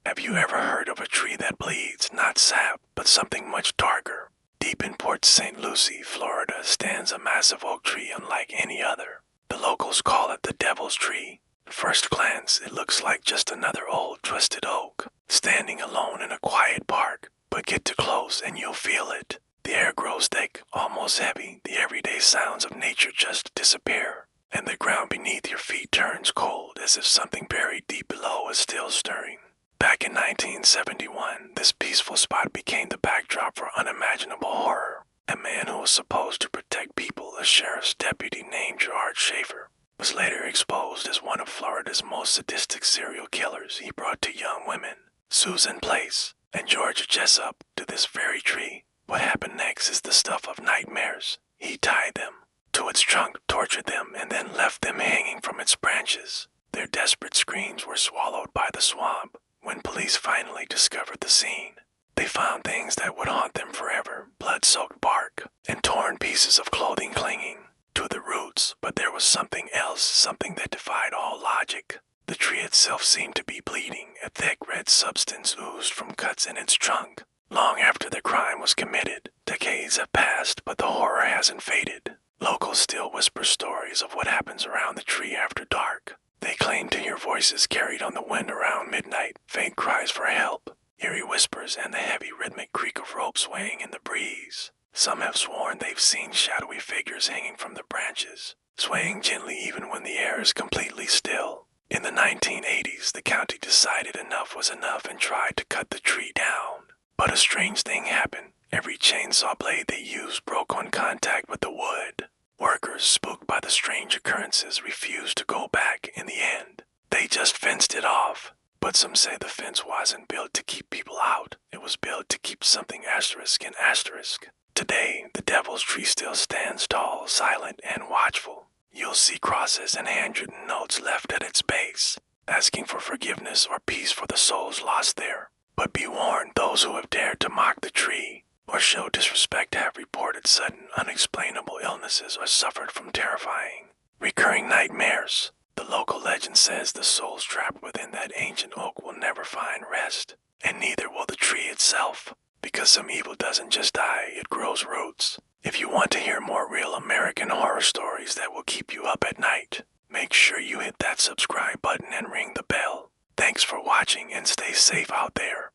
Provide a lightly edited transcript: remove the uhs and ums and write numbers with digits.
Have you ever heard of a tree that bleeds, not sap, but something much darker? Deep in Port St. Lucie, Florida, stands a massive oak tree unlike any other. The locals call it the Devil's Tree. At first glance, it looks like just another old, twisted oak, standing alone in a quiet park. But get too close and you'll feel it. The air grows thick, almost heavy. The everyday sounds of nature just disappear, and the ground beneath your feet turns cold as if something buried deep below is still stirring. Back in 1971, this peaceful spot became the backdrop for unimaginable horror. A man who was supposed to protect people, a sheriff's deputy named Gerard Schaefer, was later exposed as one of Florida's most sadistic serial killers. He brought two young women, Susan Place and Georgia Jessup, to this very tree. What happened next is the stuff of nightmares. He tied them to its trunk, tortured them, and then left them hanging from its branches. Their desperate screams were swallowed by the swamp. When police finally discovered the scene, they found things that would haunt them forever: blood-soaked bark and torn pieces of clothing clinging to the roots. But there was something else, something that defied all logic. The tree itself seemed to be bleeding. A thick red substance oozed from cuts in its trunk. Long after the crime was committed, decades have passed, but the horror hasn't faded. Locals still whisper stories of what happens around the tree after dark. They claim to hear voices carried on the wind around midnight, faint cries for help, eerie whispers, and the heavy rhythmic creak of rope swaying in the breeze. Some have sworn they've seen shadowy figures hanging from the branches, swaying gently even when the air is completely still. In the 1980s, the county decided enough was enough and tried to cut the tree down. But a strange thing happened. Every chainsaw blade they used broke on contact with the wood. Workers, spooked by the strange occurrences, refused to go back. In the end, they just fenced it off. But some say the fence wasn't built to keep people out. It was built to keep something asterisk in asterisk. Today, the Devil's Tree still stands tall, silent, and watchful. You'll see crosses and handwritten notes left at its base, asking for forgiveness or peace for the souls lost there. But be warned, those who have dared to mock the tree or show disrespect have reported sudden, unexplainable illnesses or suffered from terrifying, recurring nightmares. The local legend says the souls trapped within that ancient oak will never find rest, and neither will the tree itself, because some evil doesn't just die, it grows roots. If you want to hear more real American horror stories that will keep you up at night, make sure you hit that subscribe button and ring the bell. Thanks for watching and stay safe out there.